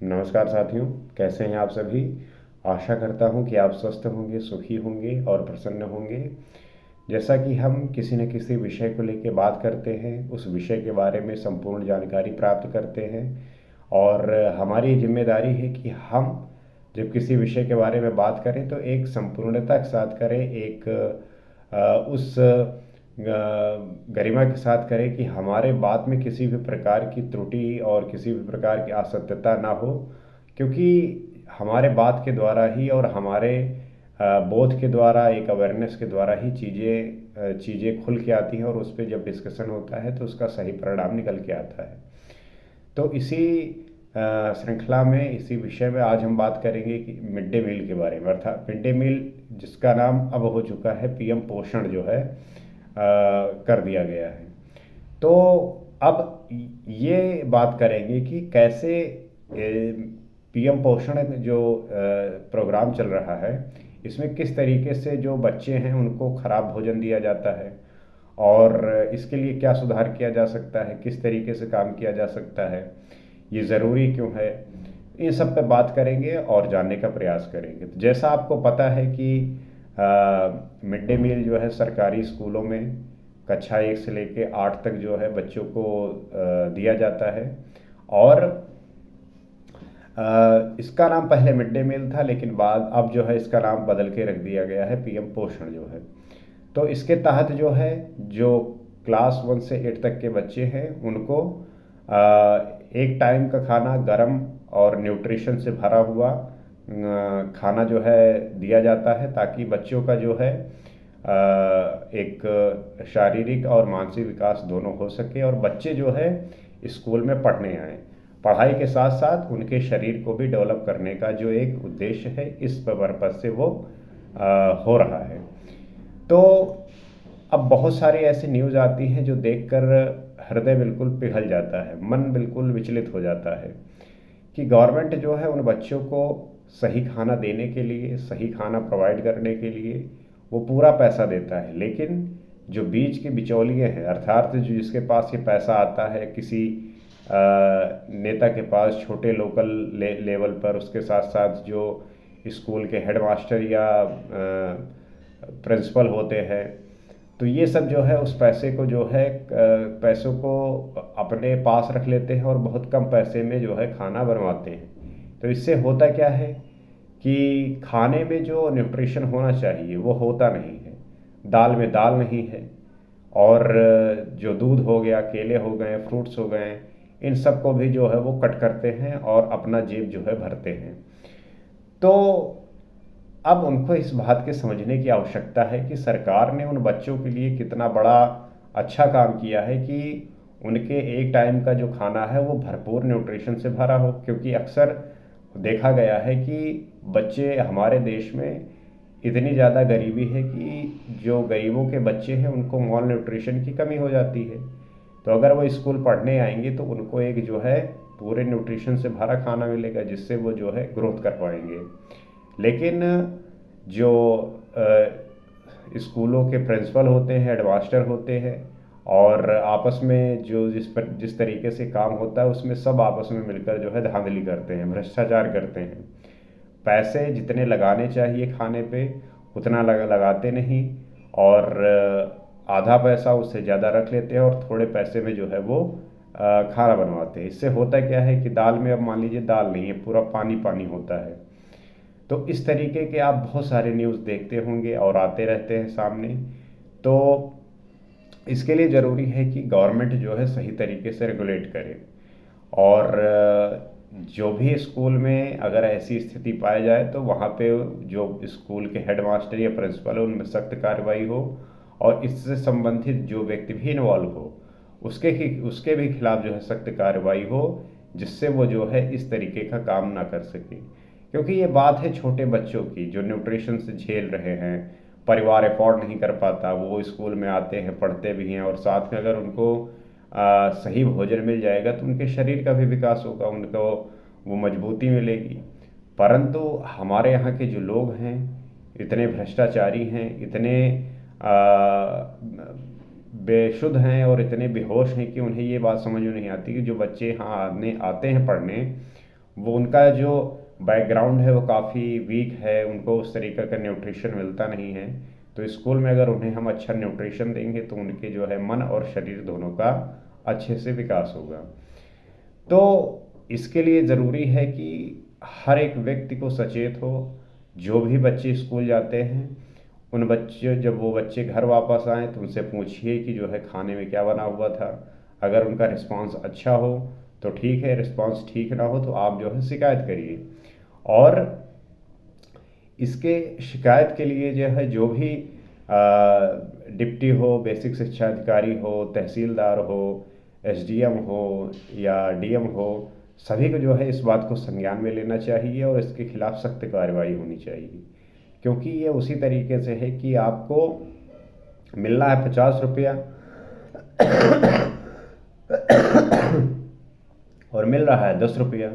नमस्कार साथियों, कैसे हैं आप सभी। आशा करता हूं कि आप स्वस्थ होंगे, सुखी होंगे और प्रसन्न होंगे। जैसा कि हम किसी न किसी विषय को लेकर बात करते हैं, उस विषय के बारे में संपूर्ण जानकारी प्राप्त करते हैं और हमारी जिम्मेदारी है कि हम जब किसी विषय के बारे में बात करें तो एक संपूर्णता के साथ करें, एक उस गरिमा के साथ करें कि हमारे बात में किसी भी प्रकार की त्रुटि और किसी भी प्रकार की असत्यता ना हो। क्योंकि हमारे बात के द्वारा ही और हमारे बोध के द्वारा, एक अवेयरनेस के द्वारा ही चीज़ें खुल के आती हैं और उस पर जब डिस्कशन होता है तो उसका सही परिणाम निकल के आता है। तो इसी श्रृंखला में, इसी विषय में आज हम बात करेंगे कि मिड डे मील के बारे में, अर्थात मिड डे मील जिसका नाम अब हो चुका है पीएम पोषण, जो है कर दिया गया है। तो अब ये बात करेंगे कि कैसे पीएम पोषण जो प्रोग्राम चल रहा है, इसमें किस तरीके से जो बच्चे हैं उनको खराब भोजन दिया जाता है और इसके लिए क्या सुधार किया जा सकता है, किस तरीके से काम किया जा सकता है, ये ज़रूरी क्यों है, इन सब पे बात करेंगे और जानने का प्रयास करेंगे। तो जैसा आपको पता है कि मिड डे मील जो है सरकारी स्कूलों में कक्षा 1 से लेकर 8 तक जो है बच्चों को दिया जाता है। और इसका नाम पहले मिड डे मील था, लेकिन बाद अब जो है इसका नाम बदल के रख दिया गया है पीएम पोषण जो है। तो इसके तहत जो है, जो क्लास 1 से 8 तक के बच्चे हैं उनको एक टाइम का खाना गरम और न्यूट्रिशन से भरा हुआ खाना जो है दिया जाता है, ताकि बच्चों का जो है एक शारीरिक और मानसिक विकास दोनों हो सके और बच्चे जो है स्कूल में पढ़ने आए। पढ़ाई के साथ साथ उनके शरीर को भी डेवलप करने का जो एक उद्देश्य है, इस पर्पस से वो हो रहा है। तो अब बहुत सारी ऐसी न्यूज़ आती हैं जो देखकर हृदय बिल्कुल पिघल जाता है, मन बिल्कुल विचलित हो जाता है कि गवर्नमेंट जो है उन बच्चों को सही खाना देने के लिए, सही खाना प्रोवाइड करने के लिए वो पूरा पैसा देता है, लेकिन जो बीच के बिचौलिए हैं, अर्थात जो जिसके पास ये पैसा आता है किसी नेता के पास छोटे लोकल लेवल पर, उसके साथ साथ जो स्कूल के हेडमास्टर या प्रिंसिपल होते हैं, तो ये सब जो है उस पैसे को जो है पैसों को अपने पास रख लेते हैं और बहुत कम पैसे में जो है खाना बनवाते हैं। तो इससे होता क्या है कि खाने में जो न्यूट्रिशन होना चाहिए वो होता नहीं है, दाल में दाल नहीं है, और जो दूध हो गया, केले हो गए, फ्रूट्स हो गए, इन सब को भी जो है वो कट करते हैं और अपना जेब जो है भरते हैं। तो अब उनको इस बात के समझने की आवश्यकता है कि सरकार ने उन बच्चों के लिए कितना बड़ा अच्छा काम किया है कि उनके एक टाइम का जो खाना है वो भरपूर न्यूट्रिशन से भरा हो। क्योंकि अक्सर देखा गया है कि बच्चे हमारे देश में इतनी ज़्यादा गरीबी है कि जो गरीबों के बच्चे हैं उनको मॉल न्यूट्रिशन की कमी हो जाती है। तो अगर वो स्कूल पढ़ने आएंगे तो उनको एक जो है पूरे न्यूट्रिशन से भरा खाना मिलेगा, जिससे वो जो है ग्रोथ कर पाएंगे। लेकिन जो स्कूलों के प्रिंसिपल होते हैं, हेडमास्टर होते हैं, और आपस में जो जिस तरीके से काम होता है उसमें सब आपस में मिलकर जो है धांधली करते हैं, भ्रष्टाचार करते हैं। पैसे जितने लगाने चाहिए खाने पे उतना लगाते नहीं, और आधा पैसा उससे ज़्यादा रख लेते हैं और थोड़े पैसे में जो है वो खाना बनवाते हैं। इससे होता क्या है कि दाल में, अब मान लीजिए दाल नहीं है, पूरा पानी पानी होता है। तो इस तरीके के आप बहुत सारे न्यूज़ देखते होंगे और आते रहते हैं सामने। तो इसके लिए ज़रूरी है कि गवर्नमेंट जो है सही तरीके से रेगुलेट करे, और जो भी स्कूल में अगर ऐसी स्थिति पाई जाए तो वहाँ पे जो स्कूल के हेडमास्टर या प्रिंसिपल है उनमें सख्त कार्रवाई हो, और इससे संबंधित जो व्यक्ति भी इन्वॉल्व हो उसके भी खिलाफ जो है सख्त कार्रवाई हो, जिससे वो जो है इस तरीके का काम ना कर सके। क्योंकि ये बात है छोटे बच्चों की जो न्यूट्रिशन से झेल रहे हैं, परिवार अफोर्ड नहीं कर पाता, वो स्कूल में आते हैं, पढ़ते भी हैं, और साथ में अगर उनको सही भोजन मिल जाएगा तो उनके शरीर का भी विकास होगा, उनको वो मजबूती मिलेगी। परंतु हमारे यहाँ के जो लोग हैं इतने भ्रष्टाचारी हैं, इतने बेशुद्ध हैं और इतने बेहोश हैं कि उन्हें ये बात समझ में नहीं आती कि जो बच्चे यहाँ आते हैं पढ़ने, वो उनका जो बैकग्राउंड है वो काफ़ी वीक है, उनको उस तरीके का न्यूट्रिशन मिलता नहीं है। तो स्कूल में अगर उन्हें हम अच्छा न्यूट्रिशन देंगे तो उनके जो है मन और शरीर दोनों का अच्छे से विकास होगा। तो इसके लिए ज़रूरी है कि हर एक व्यक्ति को सचेत हो। जो भी बच्चे स्कूल जाते हैं, उन बच्चे जब वो बच्चे घर वापस आएँ तो उनसे पूछिए कि जो है खाने में क्या बना हुआ था। अगर उनका रिस्पांस अच्छा हो तो ठीक है, रिस्पांस ठीक ना हो तो आप जो है शिकायत करिए। और इसके शिकायत के लिए जो है जो भी डिप्टी हो, बेसिक शिक्षा अधिकारी हो, तहसीलदार हो, एसडीएम हो या डीएम हो, सभी को जो है इस बात को संज्ञान में लेना चाहिए और इसके खिलाफ सख्त कार्रवाई होनी चाहिए। क्योंकि ये उसी तरीके से है कि आपको मिलना है 50 रुपया और मिल रहा है 10 रुपया,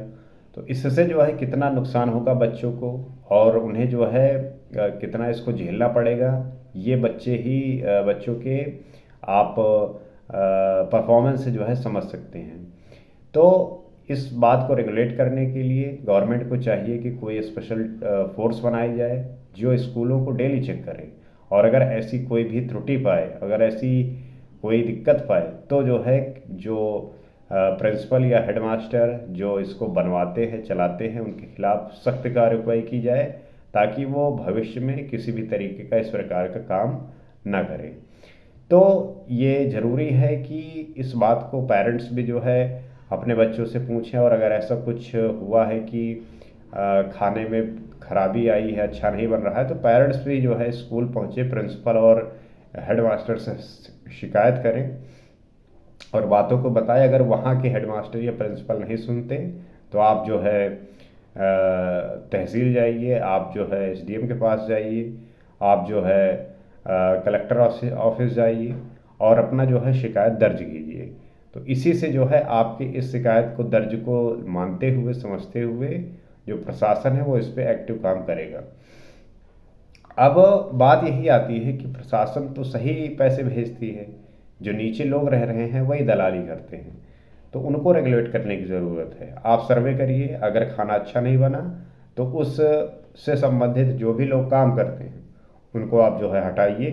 तो इससे जो है कितना नुकसान होगा बच्चों को और उन्हें जो है कितना इसको झेलना पड़ेगा, ये बच्चों के आप परफॉर्मेंस से जो है समझ सकते हैं। तो इस बात को रेगुलेट करने के लिए गवर्नमेंट को चाहिए कि कोई स्पेशल फोर्स बनाई जाए जो स्कूलों को डेली चेक करे, और अगर ऐसी कोई भी त्रुटि पाए, अगर ऐसी कोई दिक्कत पाए तो जो है जो प्रिंसिपल या हेडमास्टर जो इसको बनवाते हैं, चलाते हैं, उनके खिलाफ सख्त कार्रवाई की जाए ताकि वो भविष्य में किसी भी तरीके का इस प्रकार का काम ना करें। तो ये ज़रूरी है कि इस बात को पेरेंट्स भी जो है अपने बच्चों से पूछें, और अगर ऐसा कुछ हुआ है कि खाने में खराबी आई है, अच्छा नहीं बन रहा है, तो पेरेंट्स भी जो है स्कूल पहुँचे, प्रिंसिपल और हेडमास्टर से शिकायत करें और बातों को बताएं। अगर वहाँ के हेडमास्टर या प्रिंसिपल नहीं सुनते तो आप जो है तहसील जाइए, आप जो है एसडीएम के पास जाइए, आप जो है कलेक्टर ऑफिस जाइए और अपना जो है शिकायत दर्ज कीजिए। तो इसी से जो है आपकी इस शिकायत को दर्ज को मानते हुए, समझते हुए जो प्रशासन है वो इस पर एक्टिव काम करेगा। अब बात यही आती है कि प्रशासन तो सही पैसे भेजती है, जो नीचे लोग रह रहे हैं वही दलाली करते हैं, तो उनको रेगुलेट करने की ज़रूरत है। आप सर्वे करिए, अगर खाना अच्छा नहीं बना तो उस से संबंधित जो भी लोग काम करते हैं उनको आप जो है हटाइए,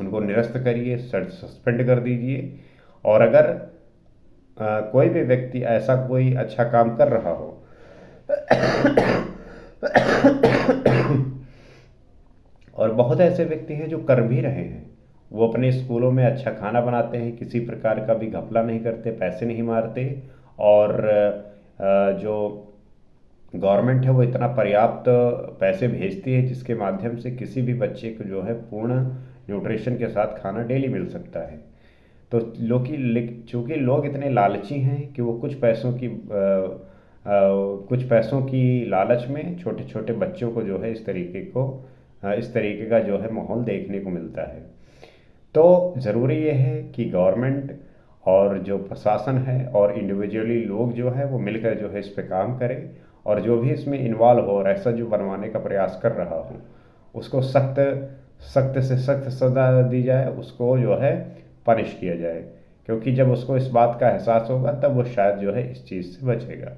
उनको निरस्त करिए, सस्पेंड कर दीजिए। और अगर कोई भी व्यक्ति ऐसा कोई अच्छा काम कर रहा हो और बहुत ऐसे व्यक्ति हैं जो कर भी रहे हैं, वो अपने स्कूलों में अच्छा खाना बनाते हैं, किसी प्रकार का भी घपला नहीं करते, पैसे नहीं मारते, और जो गवर्नमेंट है वो इतना पर्याप्त पैसे भेजती है जिसके माध्यम से किसी भी बच्चे को जो है पूर्ण न्यूट्रिशन के साथ खाना डेली मिल सकता है। तो चूँकि लोग इतने लालची हैं कि वो कुछ पैसों की लालच में छोटे छोटे बच्चों को जो है इस तरीके का जो है माहौल देखने को मिलता है। तो ज़रूरी ये है कि गवर्नमेंट और जो प्रशासन है और इंडिविजुअली लोग जो है वो मिलकर जो है इस पे काम करें, और जो भी इसमें इन्वॉल्व हो और ऐसा जो बनवाने का प्रयास कर रहा हो उसको सख्त सख्त से सख्त सज़ा दी जाए, उसको जो है पनिश किया जाए। क्योंकि जब उसको इस बात का एहसास होगा तब वो शायद जो है इस चीज़ से बचेगा।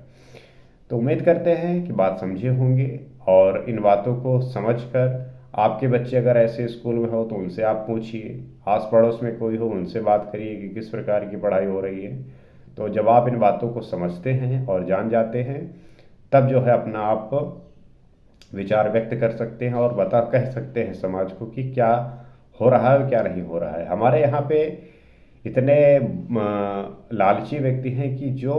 तो उम्मीद करते हैं कि बात समझे होंगे, और इन बातों को समझकर आपके बच्चे अगर ऐसे स्कूल में हो तो उनसे आप पूछिए, आस पड़ोस में कोई हो उनसे बात करिए कि किस प्रकार की पढ़ाई हो रही है। तो जब आप इन बातों को समझते हैं और जान जाते हैं तब जो है अपना आप विचार व्यक्त कर सकते हैं और कह सकते हैं समाज को कि क्या हो रहा है और क्या नहीं हो रहा है। हमारे यहाँ पे इतने लालची व्यक्ति हैं कि जो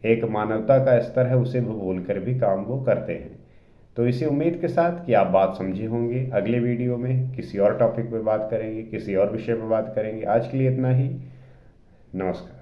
एक मानवता का स्तर है उसे भूल कर भी काम वो करते हैं। तो इसी उम्मीद के साथ कि आप बात समझे होंगे, अगले वीडियो में किसी और टॉपिक पे बात करेंगे, किसी और विषय पे बात करेंगे। आज के लिए इतना ही। नमस्कार।